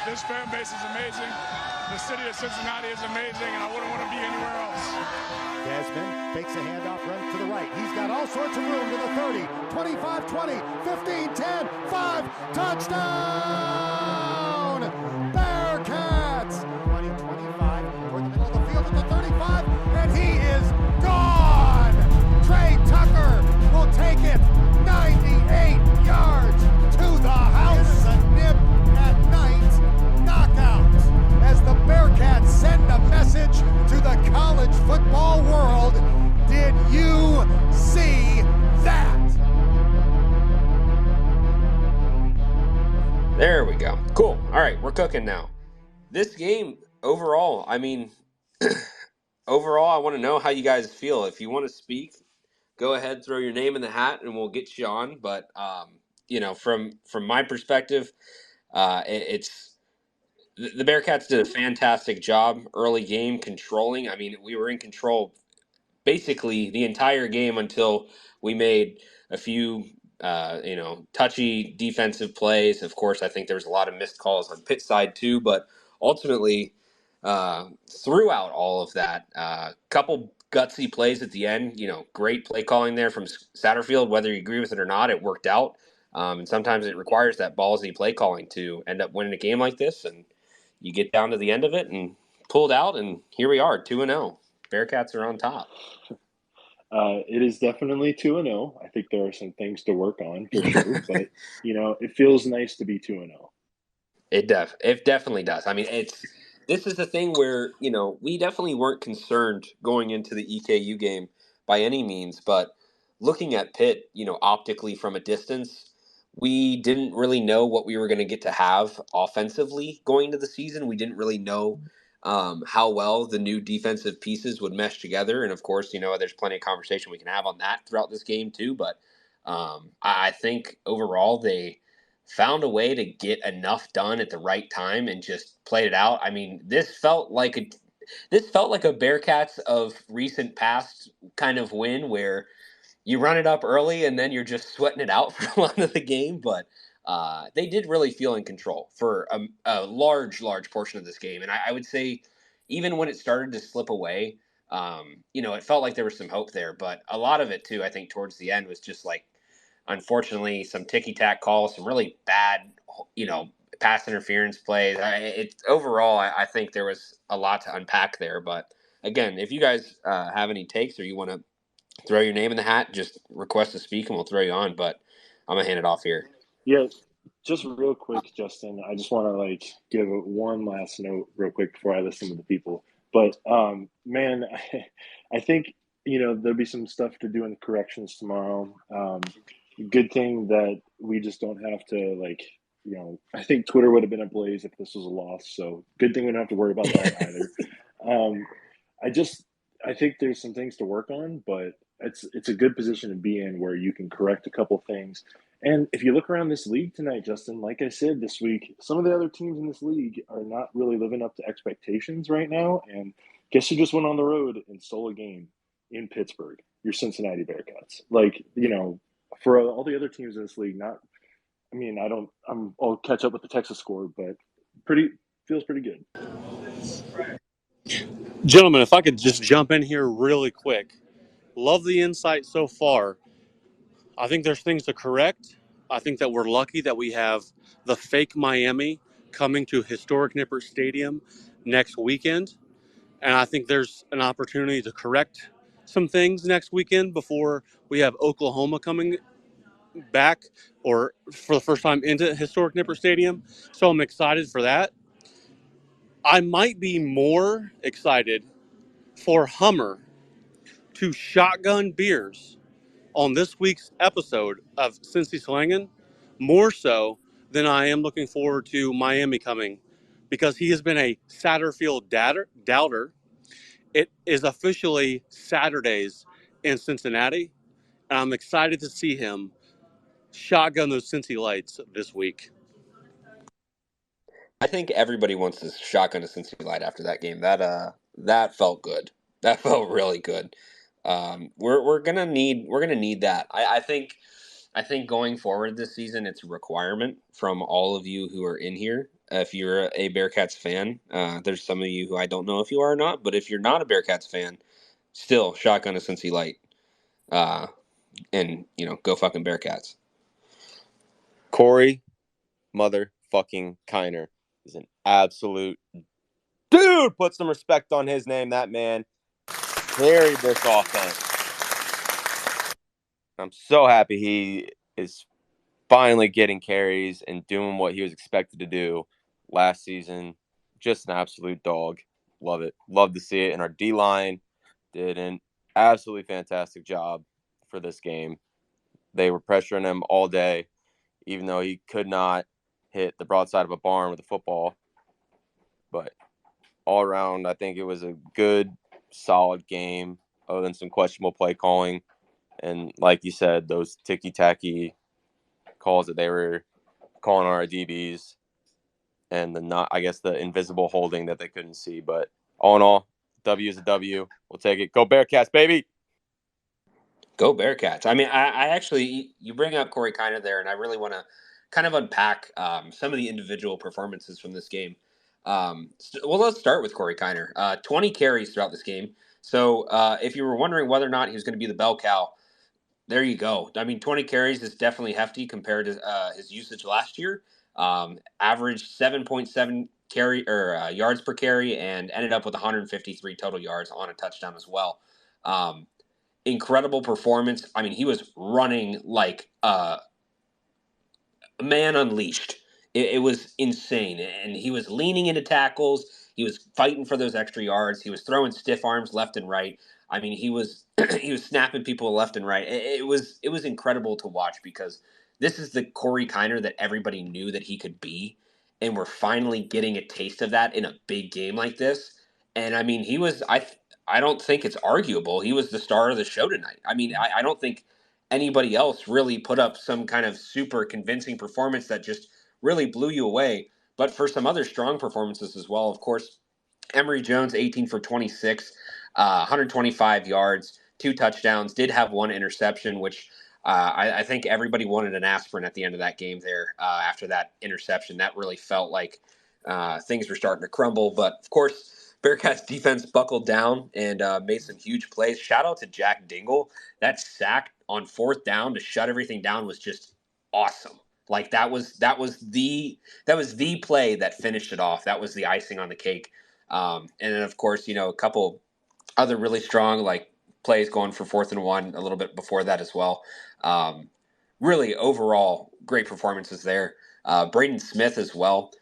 This fan base is amazing. The city of Cincinnati is amazing, and I wouldn't want to be anywhere else. Desmond fakes a handoff, runs to the right. He's got all sorts of room to the 30, 25, 20, 15, 10, 5, touchdown! Bearcats! 20, 25, toward the middle of the field at the 35, and he is gone! Trey Tucker will take it 98 yards to the house. A nip at night knockout as the Bearcats send a message to the college football world. Did you see that? There we go. Cool. All right, we're cooking now. This game, overall, I mean, overall, I want to know how you guys feel. If you want to speak, go ahead, throw your name in the hat, and we'll get you on. But from my perspective, it's the Bearcats did a fantastic job early game controlling. I mean, we were in control basically the entire game until we made a few touchy defensive plays. Of course, I think there was a lot of missed calls on Pitt side too, but ultimately throughout all of that, couple gutsy plays at the end, great play calling there from Satterfield. Whether you agree with it or not, it worked out. And sometimes it requires that ballsy play calling to end up winning a game like this, and you get down to the end of it and pulled out, and here we are, 2-0. Bearcats are on top. It is definitely 2-0. I think there are some things to work on for sure, but it feels nice to be 2-0. It definitely does. I mean, this is the thing where we definitely weren't concerned going into the EKU game by any means, but looking at Pitt, optically from a distance, we didn't really know what we were going to get to have offensively going into the season. We didn't really know how well the new defensive pieces would mesh together. And of course, there's plenty of conversation we can have on that throughout this game too. But I think overall they found a way to get enough done at the right time and just played it out. I mean, this felt like a Bearcats of recent past kind of win where you run it up early and then you're just sweating it out for a lot of the game. But they did really feel in control for a large portion of this game. And I would say even when it started to slip away, it felt like there was some hope there. But a lot of it, too, I think towards the end was just like, unfortunately, some ticky-tack calls, some really bad, pass interference plays. Overall, I think there was a lot to unpack there. But again, if you guys have any takes or you want to throw your name in the hat, just request to speak and we'll throw you on. But I'm going to hand it off here. Yeah, just real quick, Justin. I just want to give one last note real quick before I listen to the people. But man, I think there'll be some stuff to do in the corrections tomorrow. Good thing that we just don't have to I think Twitter would have been ablaze if this was a loss. So good thing we don't have to worry about that either. I think there's some things to work on, but it's a good position to be in where you can correct a couple things. And if you look around this league tonight, Justin, like I said this week, some of the other teams in this league are not really living up to expectations right now. And guess who just went on the road and stole a game in Pittsburgh? Your Cincinnati Bearcats. For all the other teams in this league, I'll catch up with the Texas score, but feels pretty good. Gentlemen, if I could just jump in here really quick. Love the insight so far. I think there's things to correct. I think that we're lucky that we have the fake Miami coming to historic Nippert Stadium next weekend. And I think there's an opportunity to correct some things next weekend before we have Oklahoma coming back or for the first time into historic Nippert Stadium. So I'm excited for that. I might be more excited for Hummer to shotgun beers on this week's episode of Cincy Slangin', more so than I am looking forward to Miami coming, because he has been a Satterfield doubter. It is officially Saturdays in Cincinnati, and I'm excited to see him shotgun those Cincy lights this week. I think everybody wants to shotgun a Cincy light after that game. That felt good. That felt really good. We're gonna need that. I think going forward this season, it's a requirement from all of you who are in here if you're a Bearcats fan. There's some of you who I don't know if you are or not, but if you're not a Bearcats fan, still shotgun a Cincy Light. And, go fucking Bearcats. Corey motherfucking Kiner is an absolute dude. Put some respect on his name. That man carried this offense. I'm so happy he is finally getting carries and doing what he was expected to do last season. Just an absolute dog. Love it. Love to see it. And our D-line did an absolutely fantastic job for this game. They were pressuring him all day, even though he could not hit the broadside of a barn with a football. But all around, I think it was a good, solid game, other than some questionable play calling. And like you said, those ticky-tacky calls that they were calling on our DBs and the invisible holding that they couldn't see. But all in all, W is a W. We'll take it. Go Bearcats, baby! Go Bearcats. I mean, I actually, you bring up Corey Kiner there, and I really want to kind of unpack some of the individual performances from this game. Let's start with Corey Kiner. 20 carries throughout this game. So if you were wondering whether or not he was going to be the bell cow, there you go. I mean, 20 carries is definitely hefty compared to his usage last year. Averaged 7.7 yards per carry and ended up with 153 total yards on a touchdown as well. Incredible performance. I mean, he was running like a man unleashed. It was insane. And he was leaning into tackles. He was fighting for those extra yards. He was throwing stiff arms left and right. I mean, he was he was snapping people left and right. It was incredible to watch because this is the Corey Kiner that everybody knew that he could be. And we're finally getting a taste of that in a big game like this. And I mean, I don't think it's arguable. He was the star of the show tonight. I mean, I don't think anybody else really put up some kind of super convincing performance that just really blew you away. But for some other strong performances as well, of course, Emory Jones, 18 for 26, 125 yards, 2 touchdowns, did have 1 interception, which I think everybody wanted an aspirin at the end of that game there after that interception. That really felt like things were starting to crumble. But, of course, Bearcats defense buckled down and made some huge plays. Shout out to Jack Dingle. That sack on 4th down to shut everything down was just awesome. Like that was the play that finished it off. That was the icing on the cake. And then of course, a couple other really strong like plays going for 4th and 1 a little bit before that as well. Really overall great performances there. Braden Smith as well.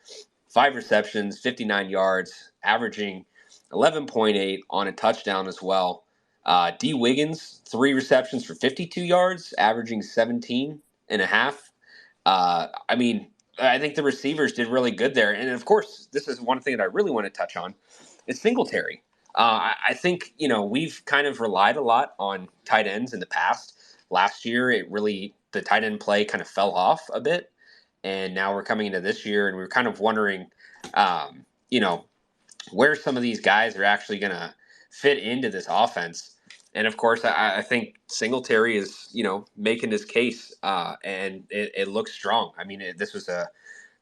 5 receptions, 59 yards, averaging 11.8 on a touchdown as well. D. Wiggins, 3 receptions for 52 yards, averaging 17 and a half. I mean, I think the receivers did really good there. And of course, this is one thing that I really want to touch on. It's Singletary. I think, we've kind of relied a lot on tight ends in the past. Last year, the tight end play kind of fell off a bit. And now we're coming into this year and we're kind of wondering, where some of these guys are actually going to fit into this offense. And of course, I think Singletary is, making his case, and it looks strong. I mean, this was a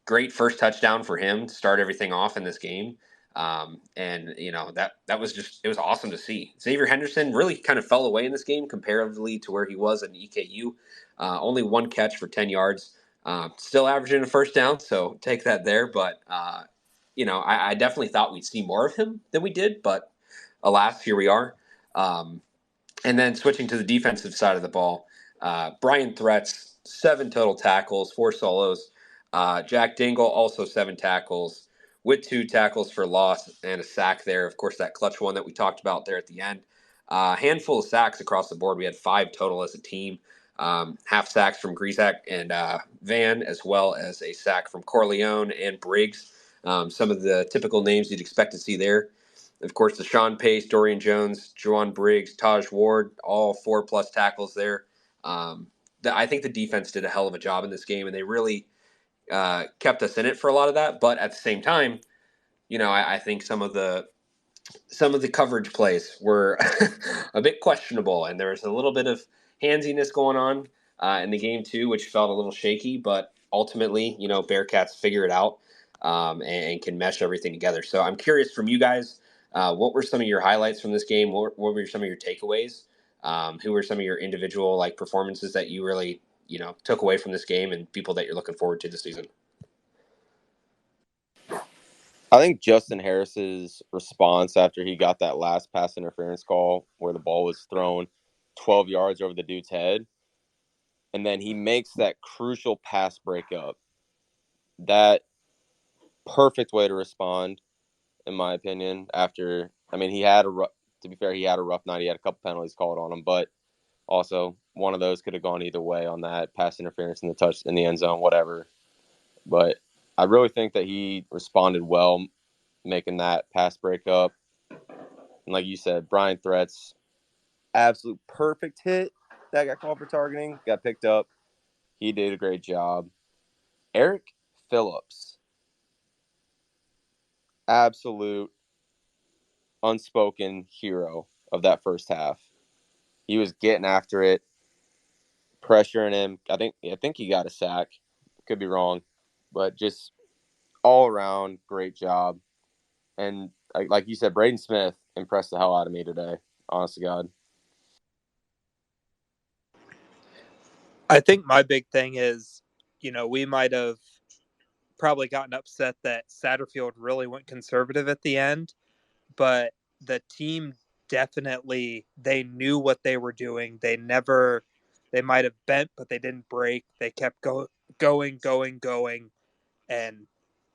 great first touchdown for him to start everything off in this game. And that was it was awesome to see. Xavier Henderson really kind of fell away in this game comparatively to where he was in EKU. Only 1 catch for 10 yards, still averaging a first down. So take that there. But, I definitely thought we'd see more of him than we did, but alas, here we are. And then switching to the defensive side of the ball, Brian Threats, 7 total tackles, 4 solos. Jack Dingle, also 7 tackles, with 2 tackles for loss and a sack there. Of course, that clutch one that we talked about there at the end. Handful of sacks across the board. We had 5 total as a team. Half sacks from Grizak and Van, as well as a sack from Corleone and Briggs. Some of the typical names you'd expect to see there. Of course, Deshaun Pace, Dorian Jones, Juwan Briggs, Taj Ward, all 4+ tackles there. I think the defense did a hell of a job in this game, and they really kept us in it for a lot of that. But at the same time, I think some of the coverage plays were a bit questionable, and there was a little bit of handsiness going on in the game too, which felt a little shaky. But ultimately, Bearcats figure it out. and can mesh everything together. So I'm curious from you guys, what were some of your highlights from this game? What were some of your takeaways? Who were some of your individual like performances that you really, took away from this game and people that you're looking forward to this season? I think Justin Harris's response after he got that last pass interference call where the ball was thrown 12 yards over the dude's head, and then he makes that crucial pass breakup. That perfect way to respond, in my opinion. After, I mean, to be fair, he had a rough night. He had a couple penalties called on him, but also one of those could have gone either way on that pass interference in the end zone, whatever. But I really think that he responded well, making that pass breakup. And like you said, Brian Threat's absolute perfect hit that got called for targeting, got picked up. He did a great job. Eric Phillips, absolute unspoken hero of that first half. He was getting after it, pressuring him. I think he got a sack. Could be wrong, but just all around great job. And like you said, Braden Smith impressed the hell out of me today. Honest to God. I think my big thing is, we might have probably gotten upset that Satterfield really went conservative at the end, but the team definitely, they knew what they were doing. They might have bent, but they didn't break. They kept going. And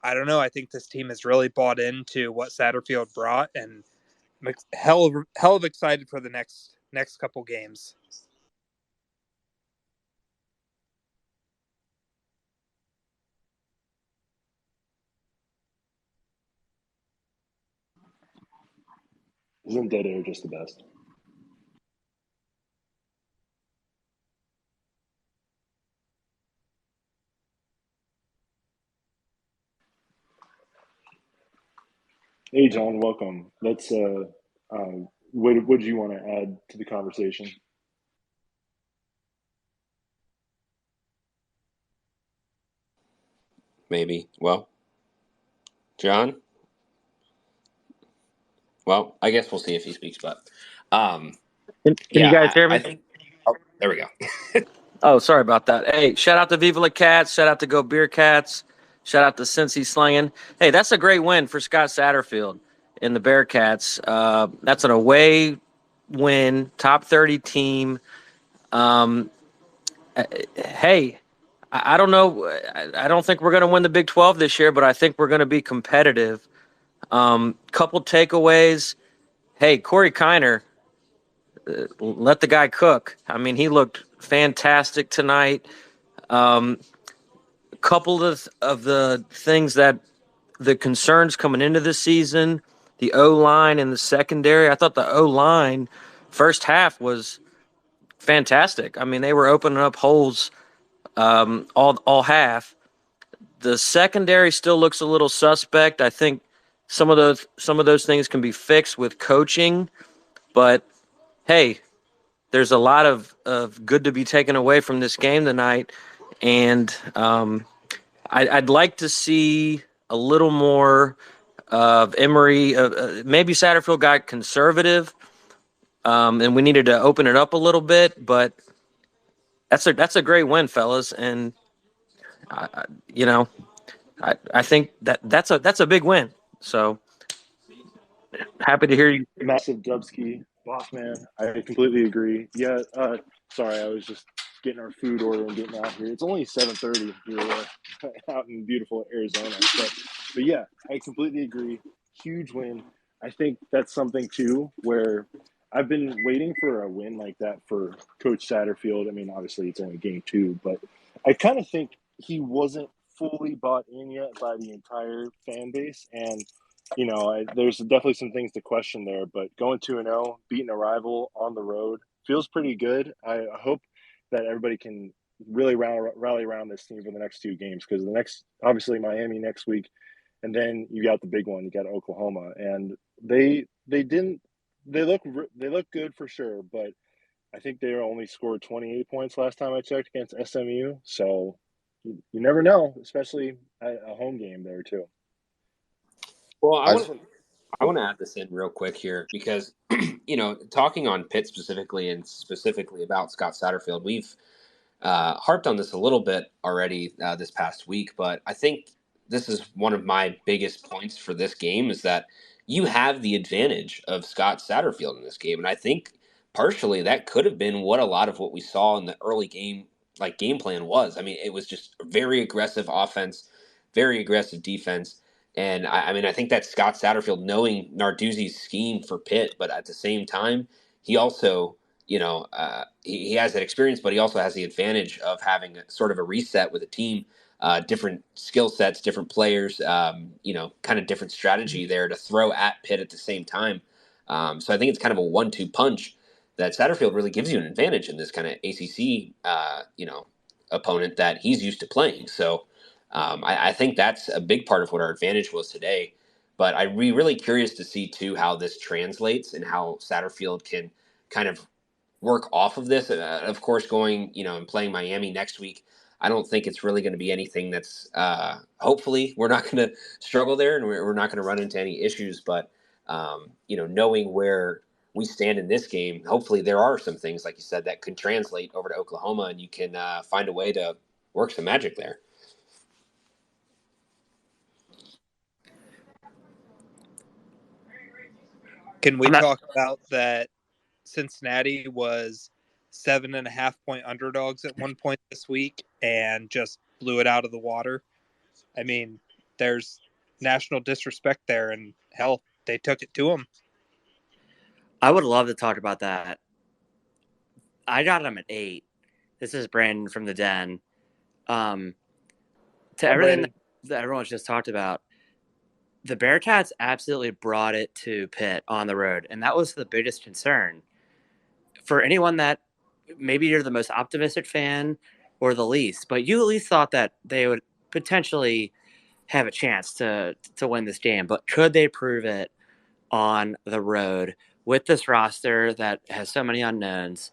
I don't know. I think this team has really bought into what Satterfield brought, and I'm hell of excited for the next couple games. Isn't dead air just the best? Hey, John, welcome. Let's. What do you want to add to the conversation? Maybe. Well, John? Well, I guess we'll see if he speaks, but Can you guys hear me? I think. Oh, there we go. Oh, sorry about that. Hey, shout out to VivaLaCats. Shout out to Go Bearcats. Shout out to Cincy slinging. Hey, that's a great win for Scott Satterfield in the Bearcats. That's an away win, top 30 team. Hey, I don't know. I don't think we're going to win the Big 12 this year, but I think we're going to be competitive. Couple takeaways. Hey, Corey Kiner, let the guy cook. I mean, he looked fantastic tonight. Couple of the things that the concerns coming into the season, the O-line and the secondary. I thought the O-line first half was fantastic. I mean, they were opening up holes all half. The secondary still looks a little suspect. I think some of those things can be fixed with coaching, but hey, there's a lot of good to be taken away from this game tonight, and I'd like to see a little more of Emory. Maybe Satterfield got conservative, and we needed to open it up a little bit. But that's a great win, fellas, and I think that's a big win. So happy to hear you. Massive Dubsky, boss man. I completely agree. Yeah. Sorry, I was just getting our food order and getting out here. It's only 7:30 here out in beautiful Arizona, but yeah, I completely agree. Huge win. I think that's something too where I've been waiting for a win like that for Coach Satterfield. I mean, obviously it's only game 2, but I kind of think he wasn't fully bought in yet by the entire fan base, and there's definitely some things to question there, but going 2-0, beating a rival on the road feels pretty good. I hope that everybody can really rally around this team for the next 2 games, because the next, obviously Miami next week, and then you got the big one, you got Oklahoma, and they look good for sure, but I think they only scored 28 points last time I checked against SMU, so you never know, especially a home game there too. Well, I just, I want to add this in real quick here because talking on Pitt specifically and specifically about Scott Satterfield, we've harped on this a little bit already this past week, but I think this is one of my biggest points for this game is that you have the advantage of Scott Satterfield in this game, and I think partially that could have been what a lot of what we saw in the early game, like game plan, was. I mean, it was just a very aggressive offense, very aggressive defense. And I mean, I think that's Scott Satterfield knowing Narduzzi's scheme for Pitt, but at the same time, he also he has that experience, but he also has the advantage of having sort of a reset with a team, different skill sets, different players, kind of different strategy there to throw at Pitt at the same time. So I think it's kind of a 1-2 punch that Satterfield really gives you an advantage in this kind of ACC, opponent that he's used to playing. So I think that's a big part of what our advantage was today. But I'd be really curious to see too how this translates and how Satterfield can kind of work off of this. Of course, going and playing Miami next week, I don't think it's really going to be anything that's. Hopefully, we're not going to struggle there, and we're not going to run into any issues. But knowing where we stand in this game, hopefully there are some things like you said that could translate over to Oklahoma, and you can find a way to work some magic there. Can we talk about that? Cincinnati was 7.5-point underdogs at one point this week and just blew it out of the water. I mean, there's national disrespect there, and hell, they took it to them. I would love to talk about that. I got them at 8. This is Brandon from the Den. To everything that everyone's just talked about, the Bearcats absolutely brought it to Pitt on the road, and that was the biggest concern. For anyone that maybe you're the most optimistic fan or the least, but you at least thought that they would potentially have a chance to win this game. But could they prove it on the road with this roster that has so many unknowns?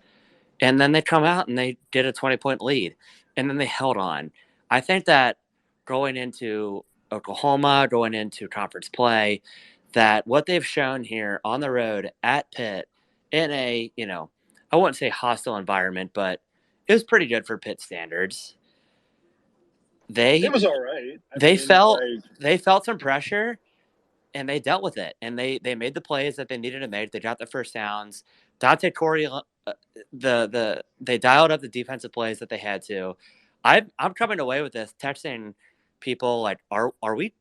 And then they come out and they did a 20-point lead, and then they held on. I think that going into Oklahoma, going into conference play, that what they've shown here on the road at Pitt in a, I wouldn't say hostile environment, but it was pretty good for Pitt standards. It was all right. They felt some pressure, and they dealt with it. And they made the plays that they needed to make. They got the first downs. Dante Corey, they dialed up the defensive plays that they had to. I'm coming away with this, texting people like, are we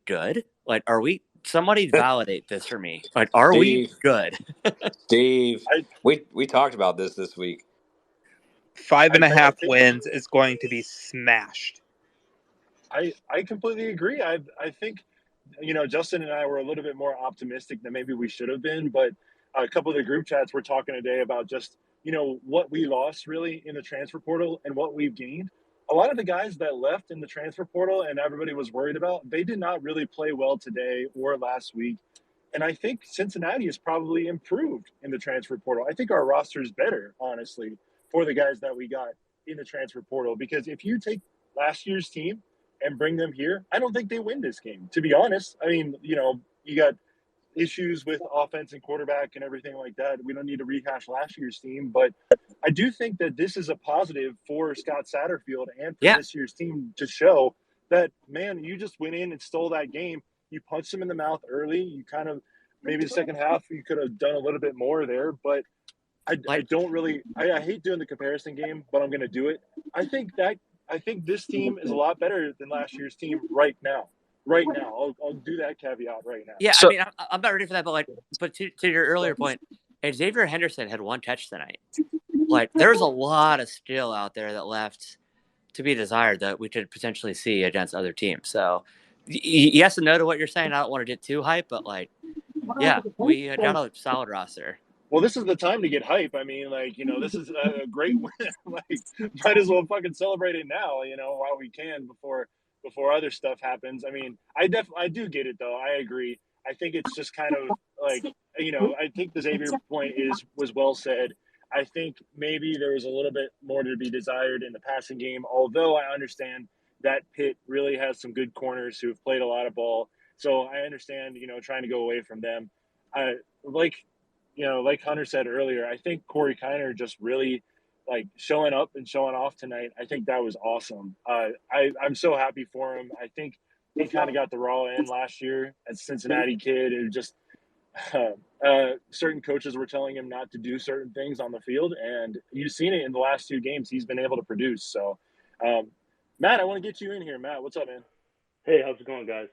good? Like, are we? Somebody validate this for me. Like, are we good? Steve, we talked about this week. 5.5 wins is going to be smashed. I completely agree. I think, Justin and I were a little bit more optimistic than maybe we should have been, but a couple of the group chats were talking today about just, what we lost really in the transfer portal and what we've gained. A lot of the guys that left in the transfer portal and everybody was worried about, they did not really play well today or last week. And I think Cincinnati has probably improved in the transfer portal. I think our roster is better, honestly, for the guys that we got in the transfer portal. Because if you take last year's team and bring them here, I don't think they win this game, to be honest. I mean, you got issues with offense and quarterback and everything like that. We don't need to rehash last year's team, but I do think that this is a positive for Scott Satterfield and for this year's team to show that, man, you just went in and stole that game. You punched him in the mouth early. You kind of, maybe the second half, you could have done a little bit more there, but I don't really, I hate doing the comparison game, but I'm going to do it. I think this team is a lot better than last year's team right now. I'll do that caveat right now. Yeah, I mean, I'm not ready for that, but to your earlier point, Xavier Henderson had 1 catch tonight. Like, there's a lot of skill out there that left to be desired that we could potentially see against other teams. So, yes and no to what you're saying. I don't want to get too hype, but we got a solid roster. Well, this is the time to get hype. I mean, this is a great win. Might as well fucking celebrate it now, while we can before other stuff happens. I mean, I do get it though. I agree. I think it's just kind of I think the Xavier point was well said. I think maybe there was a little bit more to be desired in the passing game, although I understand that Pitt really has some good corners who have played a lot of ball. So I understand, trying to go away from them. Like Hunter said earlier, I think Corey Kiner just really showing up and showing off tonight. I think that was awesome. I'm so happy for him. I think he kind of got the raw end last year as a Cincinnati kid. It just certain coaches were telling him not to do certain things on the field, and you've seen it in the last 2 games. He's been able to produce. So, Matt, I want to get you in here. Matt, what's up, man? Hey, how's it going, guys?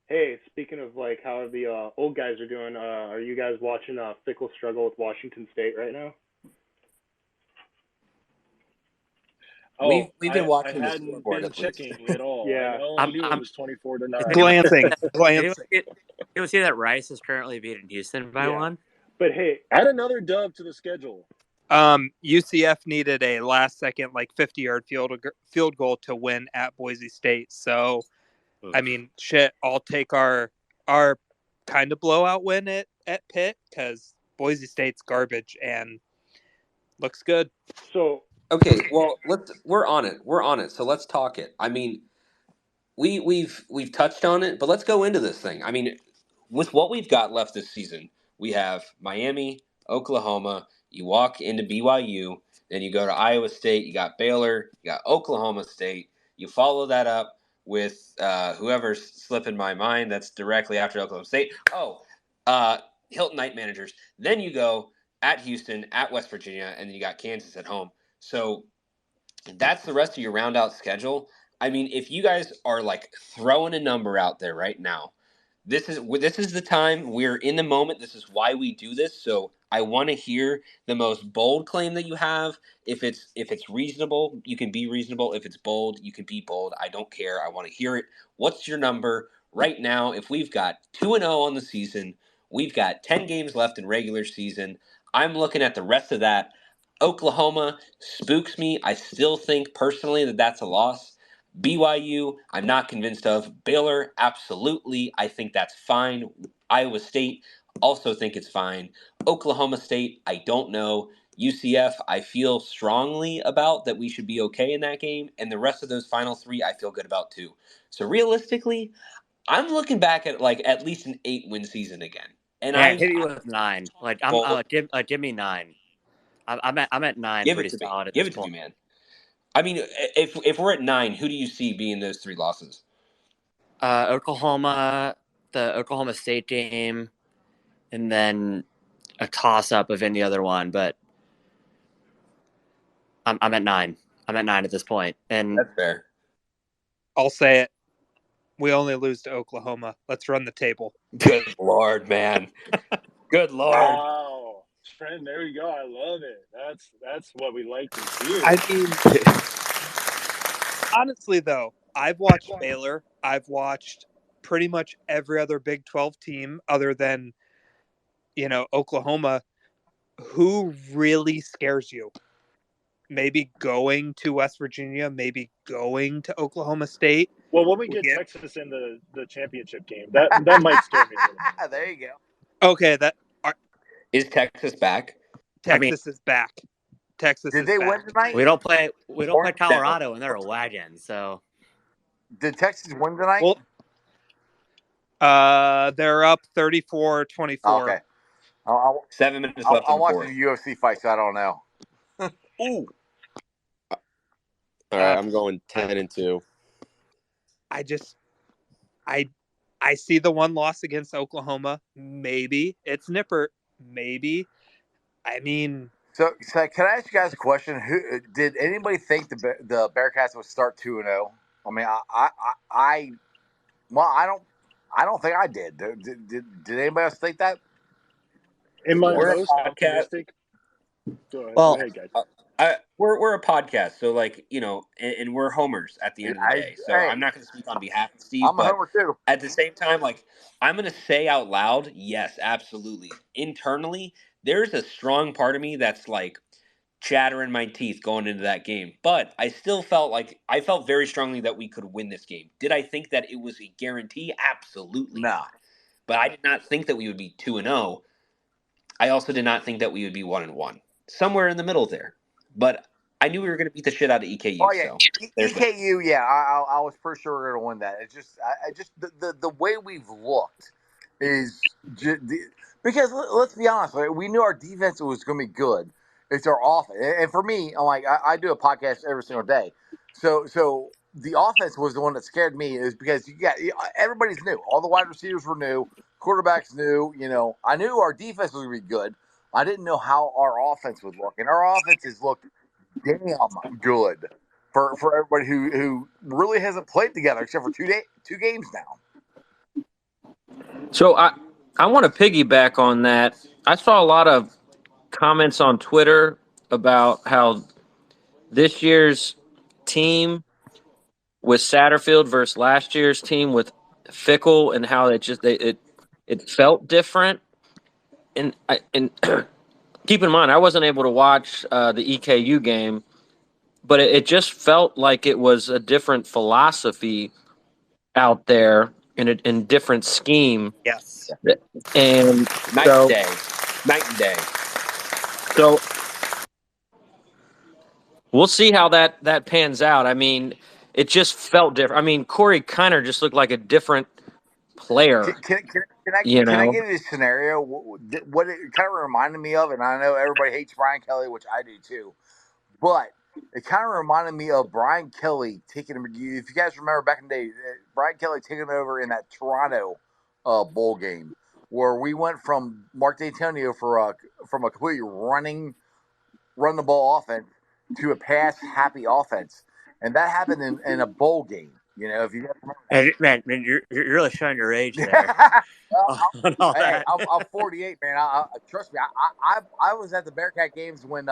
Hey, speaking of how the old guys are doing, are you guys watching Fickle struggle with Washington State right now? We've been watching I the hadn't scoreboard been at least. checking at all. Yeah. I knew it was 24-9. Glancing. You'll see that Rice is currently beating Houston by 1. But hey, add another dub to the schedule. UCF needed a last-second 50-yard field goal to win at Boise State. So, I mean, shit, I'll take our kind of blowout win at Pitt because Boise State's garbage and looks good. So Okay, well, we're on it. So let's talk it. I mean, we've touched on it, but let's go into this thing. I mean, with what we've got left this season, we have Miami, Oklahoma. You walk into BYU, then you go to Iowa State. You got Baylor. You got Oklahoma State. You follow that up with whoever's slipping my mind. That's directly after Oklahoma State. Hilton Knight Managers. Then you go at Houston, at West Virginia, and then you got Kansas at home. So that's the rest of your round out schedule. I mean, if you guys are throwing a number out there right now, this is the time. We're in the moment. This is why we do this. So I want to hear the most bold claim that you have. If it's reasonable, you can be reasonable. If it's bold, you can be bold. I don't care. I want to hear it. What's your number right now? If we've got 2-0 on the season, we've got 10 games left in regular season. I'm looking at the rest of that. Oklahoma spooks me. I still think personally that that's a loss. BYU, I'm not convinced of. Baylor, absolutely. I think that's fine. Iowa State, also think it's fine. Oklahoma State, I don't know. UCF, I feel strongly about that we should be okay in that game. And the rest of those final 3, I feel good about too. So realistically, I'm looking back at at least an 8-win season again. And I hit you with 9. Give me 9. I'm at 9. Give pretty it to solid me. at Give this it to point. me, man. I mean, if we're at 9, who do you see being those 3 losses? Oklahoma, the Oklahoma State game, and then a toss-up of any other one. But I'm at 9. I'm at 9 at this point. And that's fair. I'll say it. We only lose to Oklahoma. Let's run the table. Good Lord, man. Good Lord. Wow. Trent, there we go. I love it. That's what we like to hear. I mean, honestly, though, I've watched Baylor. I've watched pretty much every other Big 12 team other than, Oklahoma. Who really scares you? Maybe going to West Virginia, maybe going to Oklahoma State. Well, when we get Texas in the championship game, that might scare me a little bit. There you go. Okay, is Texas back? Texas is back. Texas Did is they back. win tonight? we don't play Colorado, and they're a wagon. So Did Texas win tonight? Well, they're up 34-24. Okay. 7 minutes left. I'm watching the UFC fight, so I don't know. Ooh. All right, I'm going 10-2. I see the one loss against Oklahoma. Maybe it's Nippert. Maybe. I mean, so can I ask you guys a question? Who did anybody think the Bearcats would start 2-0? I mean, I don't think I did. Did anybody else think that? In my We're most a podcast. optimistic. Go Well, ahead, guys. We're a podcast, so and we're homers at the end of the day. So I'm not going to speak on behalf of Steve. I'm a homer too. At the same time, I'm going to say out loud, yes, absolutely. Internally, there's a strong part of me that's chattering my teeth going into that game. But I still felt very strongly that we could win this game. Did I think that it was a guarantee? Absolutely not. But I did not think that we would be 2-0. I also did not think that we would be 1-1. Somewhere in the middle there. But I knew we were going to beat the shit out of EKU. Oh yeah, So there's that. EKU. Yeah, I was pretty sure we were going to win that. It's just, I just the way we've looked is just, because let's be honest, right? We knew our defense was going to be good. It's our offense, and for me, I'm like, I do a podcast every single day, so the offense was the one that scared me, is because everybody's new, all the wide receivers were new, quarterbacks new. I knew our defense was going to be good. I didn't know how our offense would look, and our offense has looked damn good for everybody who really hasn't played together except for two games now. So I want to piggyback on that. I saw a lot of comments on Twitter about how this year's team with Satterfield versus last year's team with Fickle, and how it felt different. And keep in mind, I wasn't able to watch the EKU game, but it just felt like it was a different philosophy out there in a different scheme. Yes. And Night and day. So we'll see how that pans out. I mean, it just felt different. I mean, Corey Kiner just looked like a different player. Can I give you a scenario? What it kind of reminded me of, and I know everybody hates Brian Kelly, which I do too, but it kind of reminded me of Brian Kelly taking – if you guys remember back in the day, Brian Kelly taking over in that Toronto bowl game where we went from Mark D'Antonio from a completely run the ball offense to a pass-happy offense. And that happened in a bowl game. If you guys remember. Man, you're really showing your age there. I'm 48, man. Trust me. I was at the Bearcat games when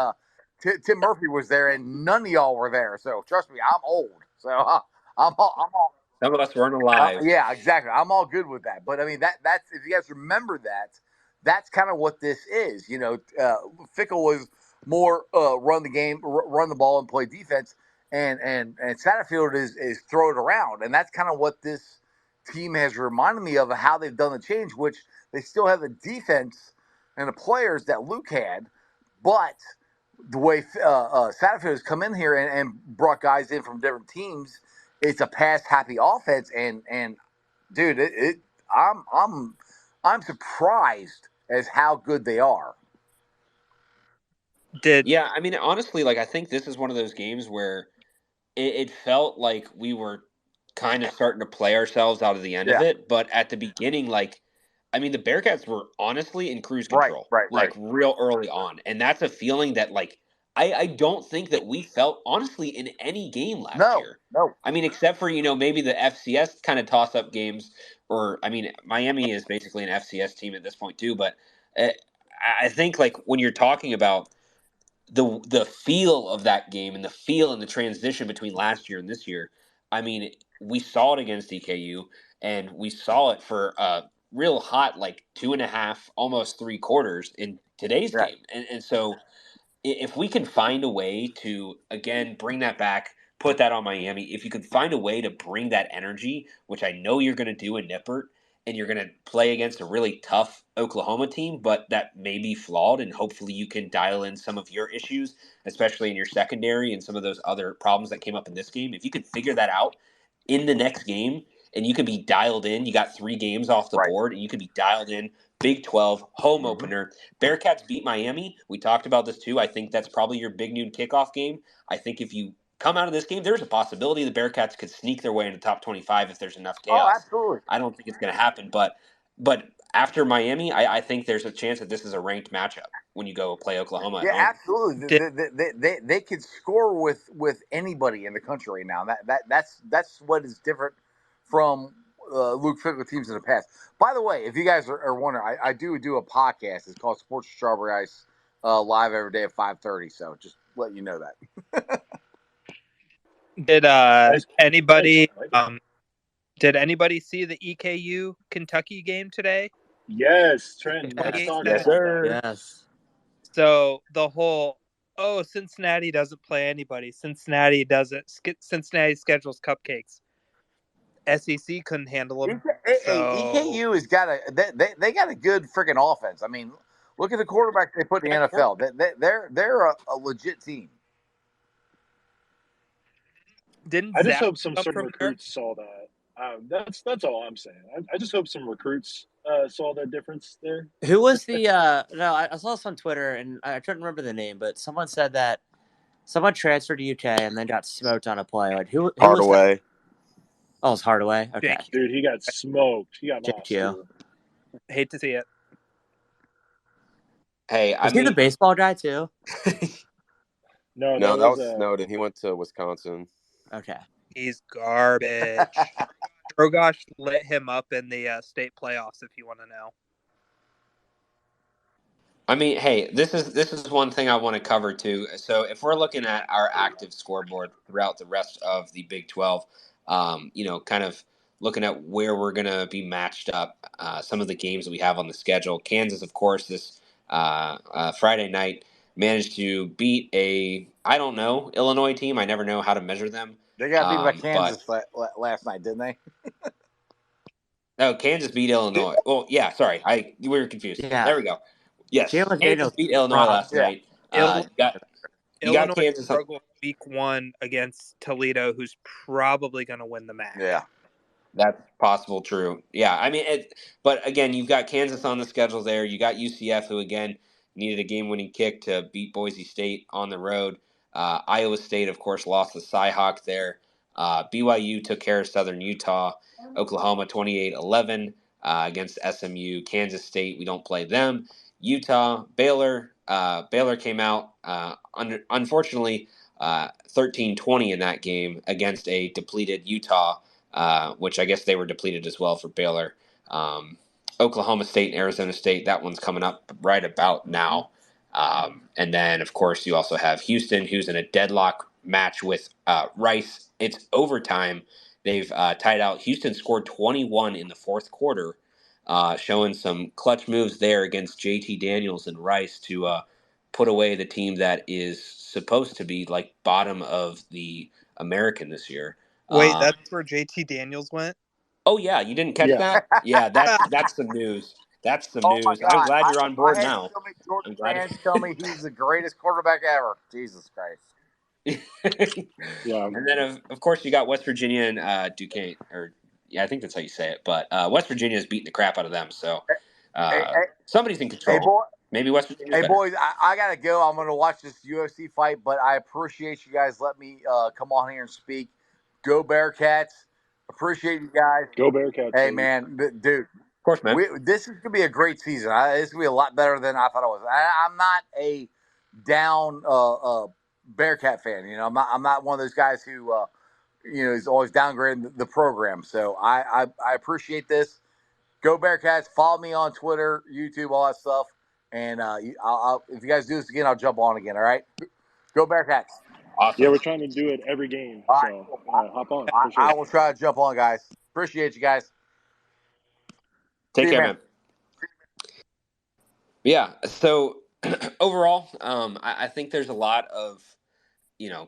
Tim Murphy was there, and none of y'all were there. So trust me, I'm old. So I'm all. Some of us weren't alive. Yeah, exactly. I'm all good with that. But I mean, that's if you guys remember that's kind of what this is. Fickle was more run the game, run the ball, and play defense. And Satterfield is throw it around, and that's kind of what this team has reminded me of how they've done the change. Which they still have the defense and the players that Luke had, but the way Satterfield has come in here and brought guys in from different teams, it's a pass-happy offense. And dude, I'm surprised as how good they are. Yeah, I mean, honestly, I think this is one of those games where it felt like we were kind of starting to play ourselves out of the end of it. But at the beginning, the Bearcats were honestly in cruise control, real early on. And that's a feeling that, I don't think that we felt, honestly, in any game last year. No. I mean, except for, maybe the FCS kind of toss-up games. Or, Miami is basically an FCS team at this point, too. But I think, when you're talking about the feel of that game and the feel and the transition between last year and this year, we saw it against EKU, and we saw it for a real hot 2.5, almost 3 quarters in today's game. And so if we can find a way to, again, bring that back, put that on Miami, if you can find a way to bring that energy, which I know you're going to do in Nippert, and you're going to play against a really tough Oklahoma team, but that may be flawed, and hopefully you can dial in some of your issues, especially in your secondary and some of those other problems that came up in this game. If you can figure that out in the next game, and you can be dialed in, you got 3 games off the board, and you can be dialed in, Big 12, home opener. Bearcats beat Miami. We talked about this too. I think that's probably your big noon kickoff game. I think if you come out of this game, there's a possibility the Bearcats could sneak their way into top 25 if there's enough chaos. Oh, absolutely. I don't think it's going to happen, but after Miami, I think there's a chance that this is a ranked matchup when you go play Oklahoma. Yeah, absolutely. They could score with anybody in the country right now. That's what is different from Luke Fickle teams in the past. By the way, if you guys are wondering, I do a podcast. It's called Sports Strawberry Ice, live every day at 5:30. So just let you know that. Did anybody see the EKU Kentucky game today? Yes, Trent. Yes, sir. Yes. So the whole Cincinnati doesn't play anybody. Cincinnati schedules cupcakes. SEC couldn't handle them. EKU has got they got a good freaking offense. I mean, look at the quarterback they put in the NFL. They're a legit team. Didn't I just Zach hope some come from there? recruits saw that. That's all I'm saying. I just hope some recruits saw that difference there. Who was the no, I saw this on Twitter and I couldn't remember the name, but someone said that someone transferred to UK and then got smoked on a play. Like who was that? Hardaway. Oh, it's Hardaway. Okay. JQ. Dude, he got smoked. He got mossed, JQ. too. Hate to see it. Hey, I Was he the mean, baseball guy too? No, No, that that was was Snowden. He went to Wisconsin. Okay. He's garbage. Rogosh lit him up in the state playoffs, if you want to know. I mean, hey, this is one thing I want to cover too. So if we're looking at our active scoreboard throughout the rest of the Big 12, kind of looking at where we're going to be matched up, some of the games that we have on the schedule. Kansas, of course, this Friday night managed to beat I don't know, Illinois team. I never know how to measure them. They got beat by But Kansas last night, didn't they? oh, Kansas beat Illinois. Well, yeah, sorry, we were confused. Yeah. There we go. Yes, Jalen Kansas Daniels beat Illinois last Yeah. night. Illinois, You got Illinois Kansas. struggled week 1 against Toledo, who's probably going to win the match. Yeah. That's possible. True. Yeah. I mean, but again, you've got Kansas on the schedule there. You got UCF, who again needed a game-winning kick to beat Boise State on the road. Iowa State, of course, lost the Cyhawk there. BYU took care of Southern Utah. Oklahoma 28-11 against SMU. Kansas State, we don't play them. Utah, Baylor. Baylor came out unfortunately 13-20 in that game against a depleted Utah. Which I guess they were depleted as well for Baylor. Oklahoma State and Arizona State, that one's coming up right about now. And then, of course, you also have Houston, who's in a deadlock match with Rice. It's overtime. They've tied out. Houston scored 21 in the fourth quarter, showing some clutch moves there against JT Daniels and Rice to put away the team that is supposed to be like bottom of the American this year. Wait, that's where JT Daniels went? Oh yeah, you didn't catch that? Yeah, that's some news. That's some Oh my news. I'm God! glad you're on I board had now. so many Georgia I'm glad. fans tell me he's the greatest quarterback ever. Jesus Christ! Yeah. And then of course you got West Virginia and Duquesne, or yeah, I think that's how you say it. But West Virginia is beating the crap out of them, so somebody's in control. Hey, boy. Maybe West Virginia. Hey, boys, I got to go. I'm going to watch this UFC fight, but I appreciate you guys letting me come on here and speak. Go Bearcats. Appreciate you guys. Go Bearcats. Hey, baby. man, dude. Of course, man. This is going to be a great season. This is going to be a lot better than I thought it was. I'm not a down Bearcat fan. You know, I'm not one of those guys who, is always downgrading the program. So I appreciate this. Go Bearcats. Follow me on Twitter, YouTube, all that stuff. And if you guys do this again, I'll jump on again. All right? Go Bearcats. Awesome. Yeah, we're trying to do it every game. All So hop on. I will try to jump on, guys. Appreciate you guys. Take care, man. Yeah. So overall, I think there's a lot of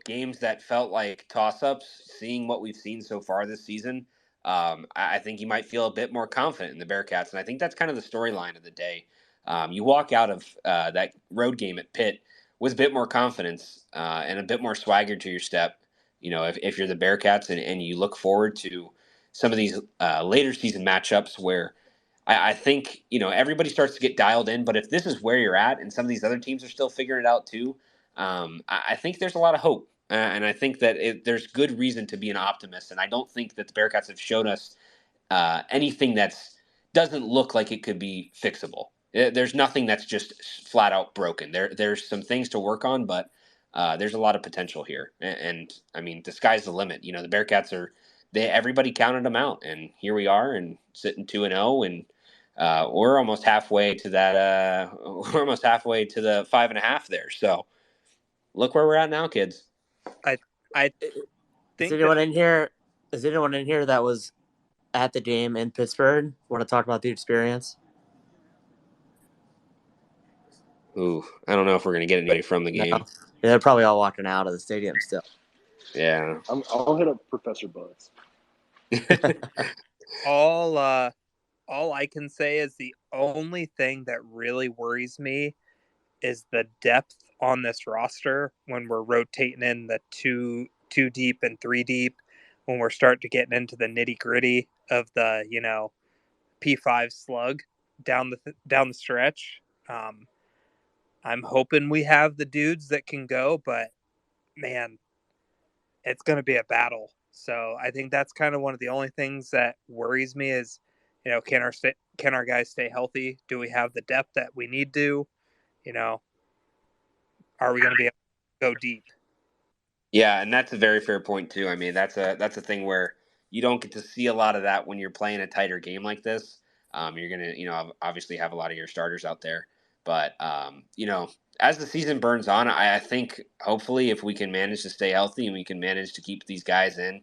games that felt like toss-ups. Seeing what we've seen so far this season, I think you might feel a bit more confident in the Bearcats, and I think that's kind of the storyline of the day. You walk out of that road game at Pitt with a bit more confidence and a bit more swagger to your step. If you're the Bearcats and you look forward to some of these later season matchups where I think everybody starts to get dialed in. But if this is where you're at, and some of these other teams are still figuring it out too, I think there's a lot of hope, and I think that there's good reason to be an optimist. And I don't think that the Bearcats have shown us anything that's doesn't look like it could be fixable. There's nothing that's just flat out broken. There's some things to work on, but there's a lot of potential here. And I mean, the sky's the limit. The Bearcats everybody counted them out, and here we are, and sitting 2-0, and we're almost halfway to that. We're almost halfway to the 5.5 there. So look where we're at now, kids. I think Is anyone in here that was at the game in Pittsburgh? Want to talk about the experience? Ooh, I don't know if we're gonna get anybody from the game. No. Yeah, they're probably all walking out of the stadium still. Yeah. I'll hit up Professor Buzz. All I can say is the only thing that really worries me is the depth on this roster when we're rotating in the two 2 deep and 3 deep when we're starting to get into the nitty gritty of the, P5 slug down the stretch. I'm hoping we have the dudes that can go, but man, it's going to be a battle. So I think that's kind of one of the only things that worries me is, can our guys stay healthy? Do we have the depth that we need to? Are we going to be able to go deep? Yeah, and that's a very fair point too. I mean, that's a thing where you don't get to see a lot of that when you're playing a tighter game like this. You're gonna, obviously have a lot of your starters out there, but as the season burns on, I think hopefully if we can manage to stay healthy and we can manage to keep these guys in,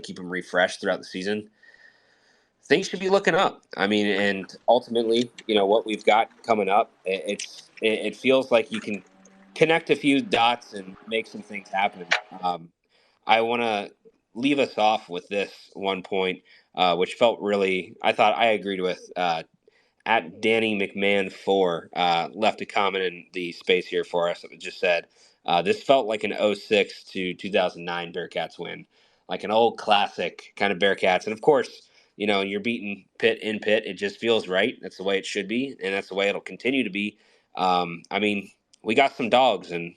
keep them refreshed throughout the season, things should be looking up. I mean, and ultimately, what we've got coming up, it feels like you can connect a few dots and make some things happen. I want to leave us off with this one point, which felt really, I thought I agreed with. At Danny McMahon 4 left a comment in the space here for us that just said, this felt like an '06 to 2009 Bearcats win, like an old classic kind of Bearcats. And of course, you're beating Pitt in Pitt. It just feels right. That's the way it should be, and that's the way it'll continue to be. I mean, we got some dogs, and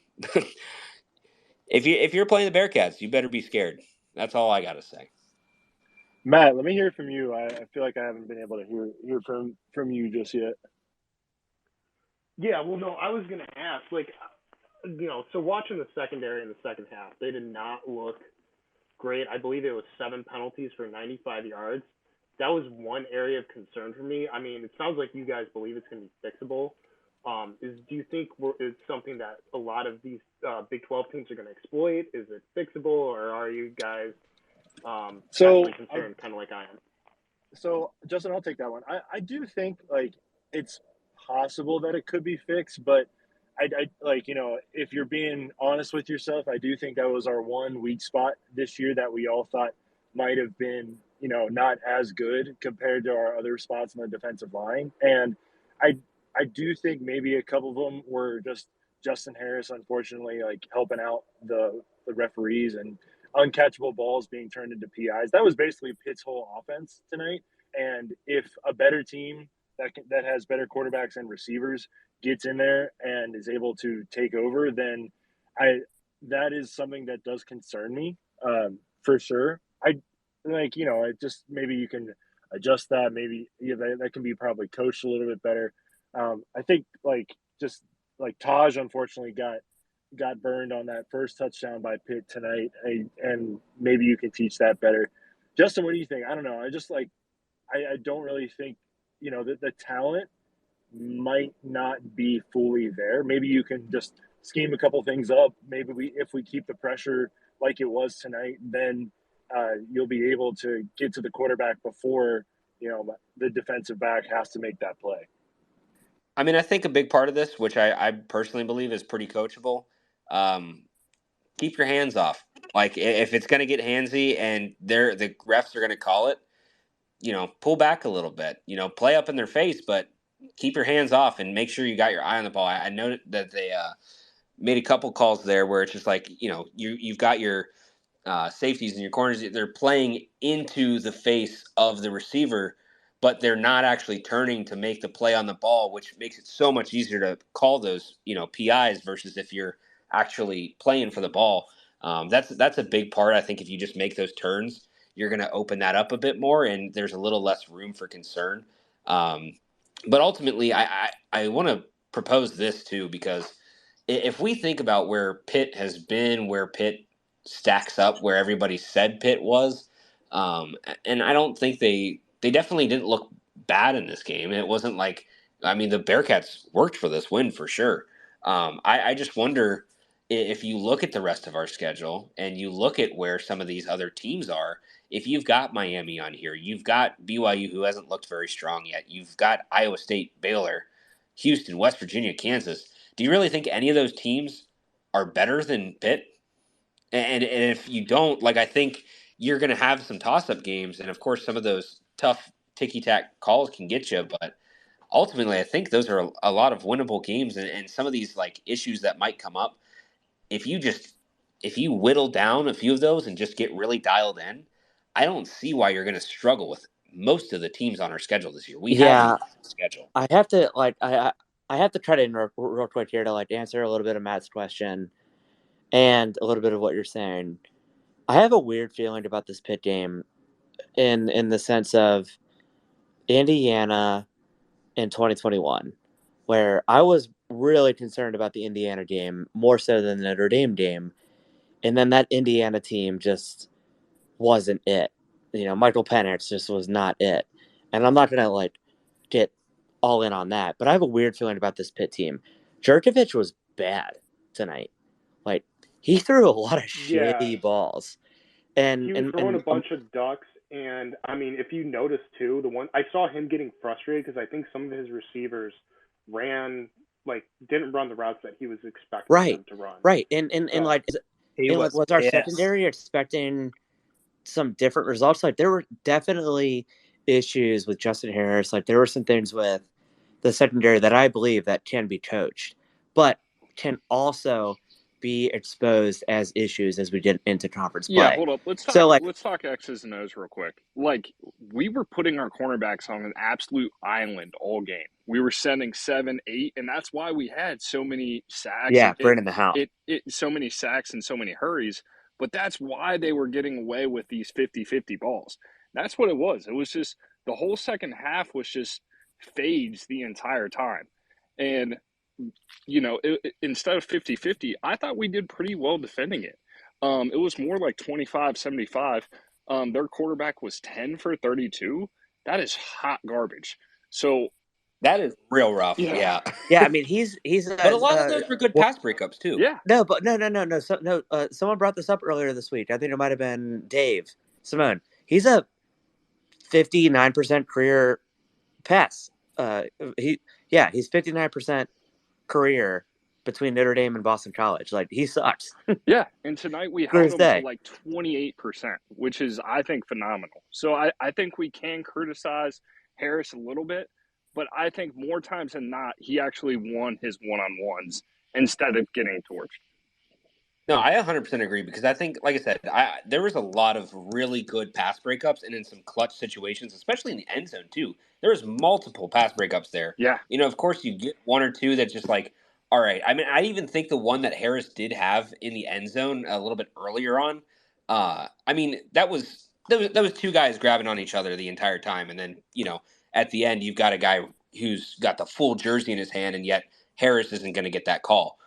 if you're playing the Bearcats, you better be scared. That's all I got to say. Matt, let me hear from you. I feel like I haven't been able to hear from you just yet. Yeah, well, no, I was going to ask, so watching the secondary in the second half, they did not look great. I believe it was 7 penalties for 95 yards. That was one area of concern for me. I mean, it sounds like you guys believe it's going to be fixable. Do you think it's something that a lot of these Big 12 teams are going to exploit? Is it fixable, or are you guys concerned, kind of like I am? So, Justin, I'll take that one. I do think, it's possible that it could be fixed, but I if you're being honest with yourself, I do think that was our one weak spot this year that we all thought might have been, not as good compared to our other spots in the defensive line. And I do think maybe a couple of them were just Justin Harris, unfortunately, helping out the referees and uncatchable balls being turned into PIs. That was basically Pitt's whole offense tonight. And if a better team that has better quarterbacks and receivers gets in there and is able to take over, then that is something that does concern me, for sure. It just, maybe you can adjust that. Maybe that can be probably coached a little bit better. I think Taj unfortunately got burned on that first touchdown by Pitt tonight, and maybe you can teach that better. Justin, what do you think? I don't know. I just I don't really think the talent might not be fully there. Maybe you can just scheme a couple things up. Maybe if we keep the pressure like it was tonight, then you'll be able to get to the quarterback before the defensive back has to make that play. I mean, I think a big part of this, which I personally believe is pretty coachable, keep your hands off. Like, if it's going to get handsy and the refs are going to call it, pull back a little bit. Play up in their face, but keep your hands off and make sure you got your eye on the ball. I know that they made a couple calls there where it's just like, you've got your safeties and your corners. They're playing into the face of the receiver, but they're not actually turning to make the play on the ball, which makes it so much easier to call those, PIs versus if you're actually playing for the ball. That's a big part. I think if you just make those turns, you're going to open that up a bit more, and there's a little less room for concern. But ultimately, I want to propose this too, because if we think about where Pitt has been, where Pitt stacks up, where everybody said Pitt was, and I don't think they definitely didn't look bad in this game. It wasn't like, I mean, the Bearcats worked for this win for sure. I just wonder if you look at the rest of our schedule and you look at where some of these other teams are. If you've got Miami on here, you've got BYU, who hasn't looked very strong yet. You've got Iowa State, Baylor, Houston, West Virginia, Kansas. Do you really think any of those teams are better than Pitt? And if you don't, I think you're going to have some toss-up games. And, of course, some of those tough ticky-tack calls can get you. But ultimately, I think those are a lot of winnable games. And some of these, issues that might come up, if you just if you whittle down a few of those and just get really dialed in, I don't see why you're going to struggle with most of the teams on our schedule this year. We have Yeah, a schedule. I have to I have to cut in real quick here to answer a little bit of Matt's question and a little bit of what you're saying. I have a weird feeling about this Pitt game in the sense of Indiana in 2021, where I was really concerned about the Indiana game more so than the Notre Dame game, and then that Indiana team just wasn't it. Michael Penix just was not it, and I'm not gonna get all in on that, but I have a weird feeling about this Pitt team. Jerkovich was bad tonight. Like he threw a lot of Yeah, shitty balls, and he was and throwing a and bunch of ducks, and I mean, if you notice too, the one I saw him getting frustrated because I think some of his receivers didn't run the routes that he was expecting right, them to run. right, and So He was was our pissed. secondary expecting some different results? Like there were definitely issues with Justin Harris. Like there were some things with the secondary that I believe that can be coached, but can also be exposed as issues as we get into conference Yeah, play. hold up. So Let's talk X's and O's real quick. Like we were putting our cornerbacks on an absolute island all game. We were sending 7, 8, and that's why we had so many sacks yeah, and burning the house. so many sacks and so many hurries. But that's why they were getting away with these 50-50 balls. That's what it was. It was just the whole second half was just fades the entire time. And instead of 50-50, I thought we did pretty well defending it. It was more like 25-75. Their quarterback was 10 for 32. That is hot garbage. So That is real rough. yeah, Yeah. Yeah, I mean he's But a lot of those were good pass breakups too. yeah, no, but no. Someone brought this up earlier this week. I think it might have been Dave Simone. He's a 59% career pass. He's 59% career between Notre Dame and Boston College. Like he sucks. yeah. And tonight we Clear held as them to day. like 28%, which is I think phenomenal. So I think we can criticize Harris a little bit, but I think more times than not he actually won his one-on-ones instead of getting torched. No, I 100% agree because I think, like I said, there was a lot of really good pass breakups and in some clutch situations, especially in the end zone too. There was multiple pass breakups there. Yeah. Of course, you get one or two that just like, all right. I mean, I even think the one that Harris did have in the end zone a little bit earlier on. I mean, that was two guys grabbing on each other the entire time, and then at the end you've got a guy who's got the full jersey in his hand, and yet Harris isn't going to get that call,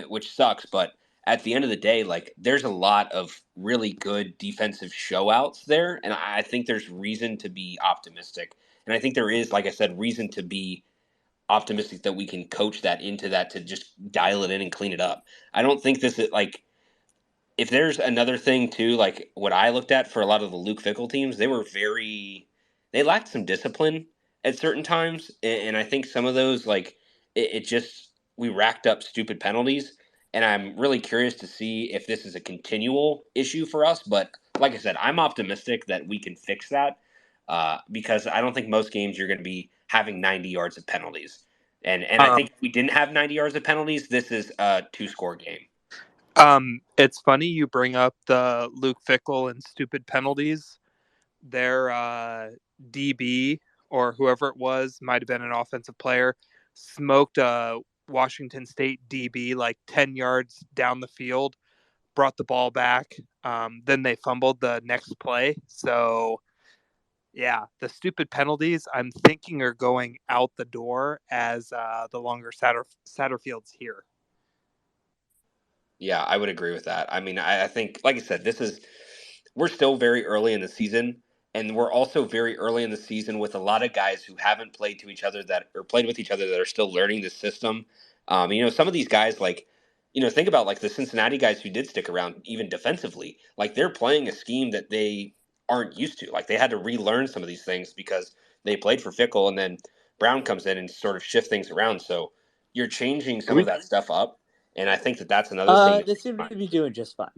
which sucks, but. At the end of the day, like there's a lot of really good defensive showouts there, and I think there's reason to be optimistic. And I think there is, like I said, reason to be optimistic that we can coach that into that to just dial it in and clean it up. I don't think this is like if there's another thing too, like what I looked at for a lot of the Luke Fickell teams, they lacked some discipline at certain times, and I think some of those it just we racked up stupid penalties, and I'm really curious to see if this is a continual issue for us. But like I said, I'm optimistic that we can fix that because I don't think most games you're going to be having 90 yards of penalties, and I think if we didn't have 90 yards of penalties, this is a 2-score game. It's funny you bring up the Luke Fickell and stupid penalties. Their DB or whoever it was, might have been an offensive player, smoked a Washington State DB like 10 yards down the field, brought the ball back. Then they fumbled the next play. So, yeah, the stupid penalties I'm thinking are going out the door as the longer Satterfield's here. Yeah, I would agree with that. I mean, I think, like I said, we're still very early in the season, and we're also very early in the season with a lot of guys who haven't played with each other that are still learning the system. Some of these guys, think about like the Cincinnati guys who did stick around, even defensively, like they're playing a scheme that they aren't used to. Like they had to relearn some of these things because they played for Fickell, and then Brown comes in and sort of shift things around. So you're changing some of that stuff up. And I think that's another thing. They seem to be doing just fine.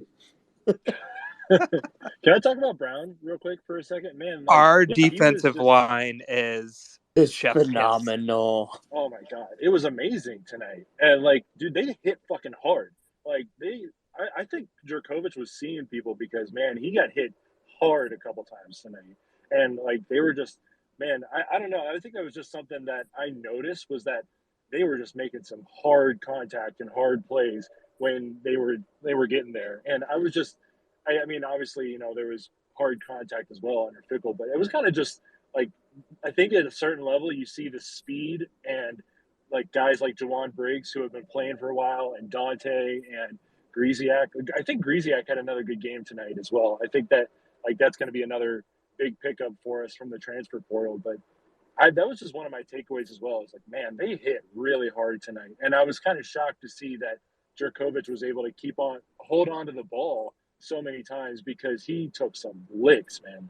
Can I talk about Brown real quick for a second? Man, our defensive line is phenomenal. Oh my god, it was amazing tonight. And dude, they hit fucking hard. I think Jerkovic was seeing people because, man, he got hit hard a couple times tonight. And, like, they were just, man, I don't know. I think that was just something that I noticed was that they were just making some hard contact and hard plays when they were getting there. And I was just, I mean, obviously, there was hard contact as well under Fickle, but it was kind of just like, I think at a certain level, you see the speed and like guys like Jawan Briggs who have been playing for a while, and Dante and Griesiak. I think Griesiak had another good game tonight as well. I think that that's going to be another big pickup for us from the transfer portal. But that was just one of my takeaways as well. It's like, man, they hit really hard tonight, and I was kind of shocked to see that Jerkovic was able to hold on to the ball so many times because he took some licks, man.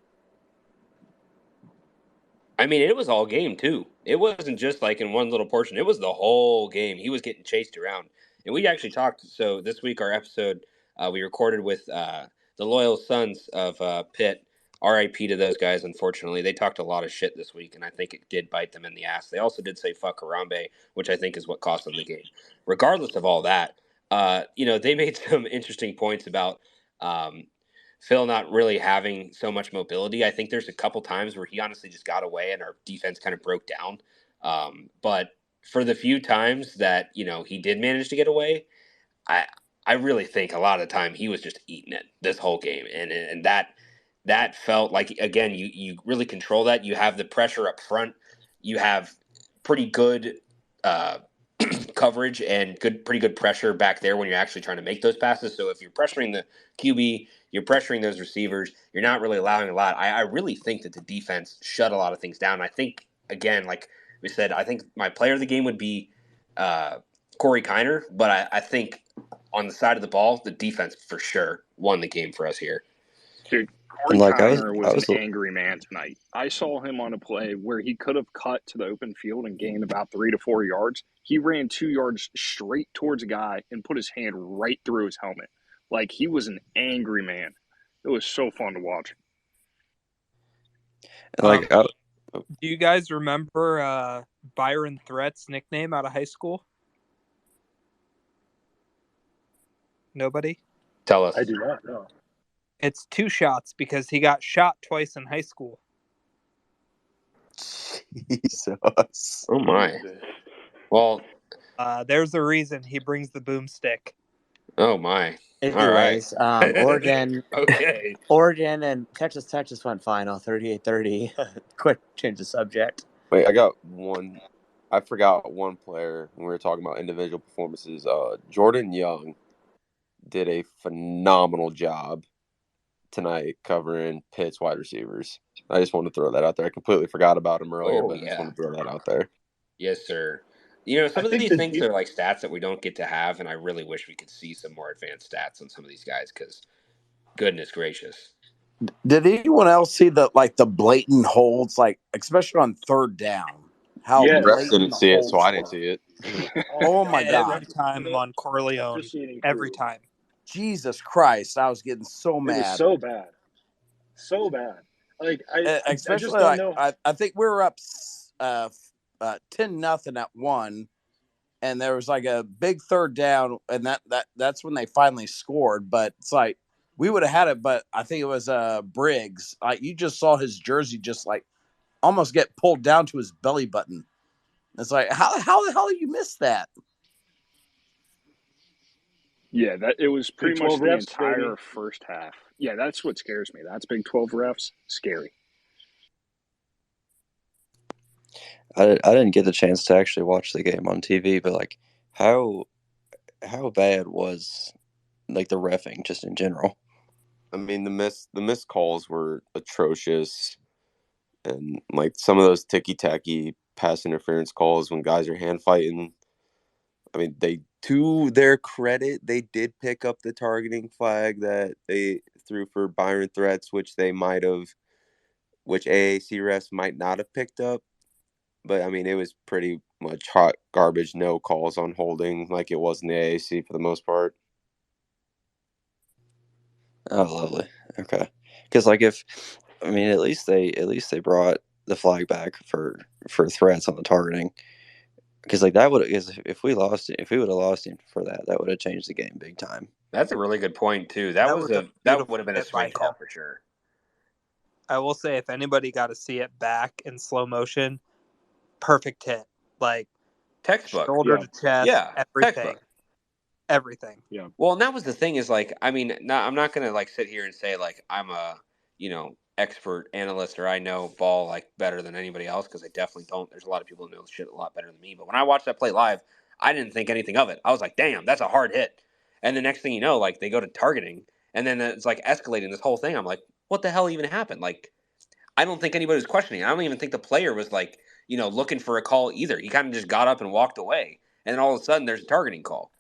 I mean, it was all game, too. It wasn't just like in one little portion. It was the whole game. He was getting chased around. And we actually talked. So this week, our episode, we recorded with the loyal sons of Pitt. RIP to those guys, unfortunately. They talked a lot of shit this week, and I think it did bite them in the ass. They also did say fuck Harambe, which I think is what cost them the game. Regardless of all that, they made some interesting points about Phil not really having so much mobility. I think there's a couple times where he honestly just got away and our defense kind of broke down. But for the few times that, he did manage to get away, I really think a lot of the time he was just eating it this whole game. And that felt like, again, you really control that. You have the pressure up front. You have pretty good coverage and pretty good pressure back there when you're actually trying to make those passes. So if you're pressuring the QB, you're pressuring those receivers, you're not really allowing a lot. I really think that the defense shut a lot of things down. I think, again, like we said, I think my player of the game would be Corey Kiner, but I think on the side of the ball, the defense for sure won the game for us here. Dude, Corey Kiner was an angry man tonight. I saw him on a play where he could have cut to the open field and gained about 3 to 4 yards. He ran 2 yards straight towards a guy and put his hand right through his helmet. Like, he was an angry man. It was so fun to watch. Do you guys remember Byron Threat's nickname out of high school? Nobody? Tell us. I do not know. It's 2 shots because he got shot twice in high school. Jesus. Oh, my. Well, there's a reason he brings the boomstick. Oh, my. Anyways, all right. Oregon. Okay. Oregon and Texas went final, 38-30. Quick change the subject. Wait, I got one. I forgot one player when we were talking about individual performances. Jordan Young did a phenomenal job tonight covering Pitt's wide receivers. I just wanted to throw that out there. I completely forgot about him earlier, but I just want to throw that out there. Yes, sir. Some of these things are like stats that we don't get to have, and I really wish we could see some more advanced stats on some of these guys because, goodness gracious. Did anyone else see the blatant holds, like especially on third down? How the refs didn't see it, so I didn't see it. Oh my God! Every time on Corleone, every time. Jesus Christ! I was getting so mad. It was so bad, so bad. Like especially I just don't know. I think we were up 10-0 at one, and there was like a big third down, and that's when they finally scored. But it's like we would have had it, but I think it was Briggs. You just saw his jersey just like almost get pulled down to his belly button. It's like how the hell did you miss that? Yeah, it was pretty much the refs, entire baby. first half. Yeah, that's what scares me. That's Big 12 refs. Scary. I didn't get the chance to actually watch the game on TV, but like how bad was like the reffing just in general? I mean, the missed calls were atrocious, and like some of those ticky-tacky pass interference calls when guys are hand fighting. I mean, to their credit, they did pick up the targeting flag that they threw for Byron Threats, which AAC refs might not have picked up. But, I mean, it was pretty much hot garbage, no calls on holding like it was in the AAC for the most part. Oh, lovely. Okay. Because, like, at least they brought the flag back for Threats on the targeting. because like that would if we would have lost him for that, that would have changed the game big time. That's a really good point too. That would have been a hit by swing call him. for sure. I will say, if anybody got to see it back in slow motion, perfect hit, like Textbook. shoulder to chest, everything, textbook. everything. Yeah. Well, and that was the thing is like, I mean, I'm not gonna like sit here and say like I'm a expert analyst or I know ball like better than anybody else, because I definitely don't. There's a lot of people who know shit a lot better than me. But when I watched that play live, I didn't think anything of it. I was like, damn, that's a hard hit. And the next thing you know, like they go to targeting, and then it's like escalating this whole thing. I'm like, what the hell even happened? Like, I don't think anybody was questioning. I don't even think the player was like, looking for a call either. He kind of just got up and walked away, and then all of a sudden there's a targeting call.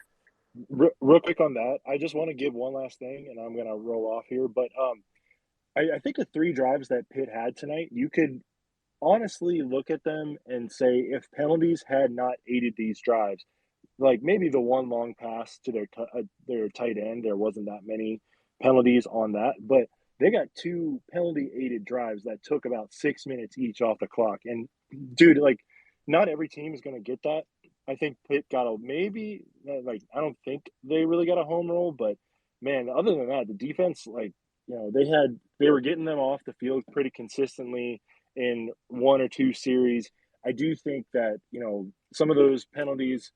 Real quick on that, I just want to give one last thing, and I'm gonna roll off here. But I think the 3 drives that Pitt had tonight, you could honestly look at them and say if penalties had not aided these drives, like maybe the one long pass to their tight end, there wasn't that many penalties on that, but they got 2 penalty aided drives that took about 6 minutes each off the clock. And dude, like not every team is going to get that. I think Pitt got I don't think they really got a home roll, but man, other than that, the defense, like, they were getting them off the field pretty consistently in 1 or 2 series. I do think that, some of those penalties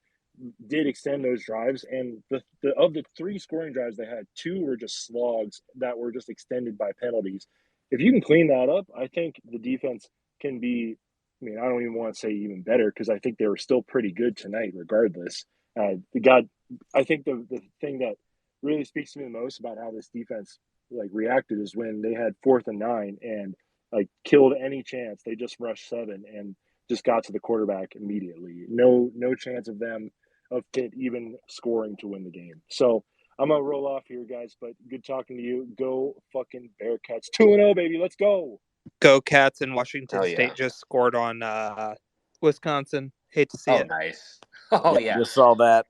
did extend those drives, and of the 3 scoring drives they had, 2 were just slogs that were just extended by penalties. If you can clean that up, I think the defense can be. I mean, I don't even want to say even better, because I think they were still pretty good tonight, regardless. I think the thing that really speaks to me the most about how this defense like reacted is when they had 4th and 9 and like killed any chance. They just rushed 7 and just got to the quarterback immediately. No chance of Pitt even scoring to win the game. So I'm gonna roll off here, guys. But good talking to you. Go fucking Bearcats! 2-0, baby. Let's go. Go Cats! And Washington Hell yeah. State just scored on Wisconsin. Hate to see it. Nice. Oh yeah. Just saw that.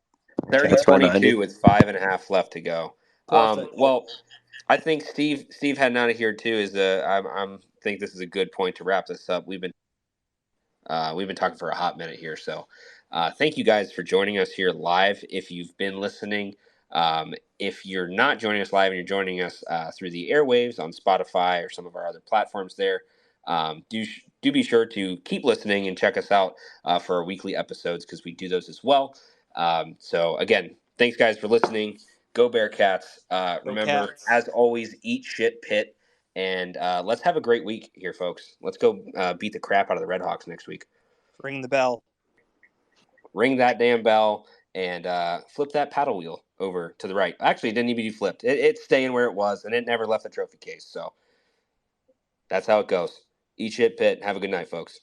30-22 with 5.5 left to go. Plus, Well, I think Steve heading out of here too is I'm think this is a good point to wrap this up. We've been talking for a hot minute here, so thank you guys for joining us here live. If you've been listening, if you're not joining us live and you're joining us through the airwaves on Spotify or some of our other platforms there, do be sure to keep listening and check us out for our weekly episodes, because we do those as well. So again, thanks guys for listening. Go Bearcats. Remember, Cats. as always, eat shit, Pitt. And let's have a great week here, folks. Let's go beat the crap out of the Redhawks next week. Ring the bell. Ring that damn bell and flip that paddle wheel over to the right. Actually, it didn't even be flipped. It's staying where it was, and it never left the trophy case. So that's how it goes. Eat shit, Pitt. Have a good night, folks.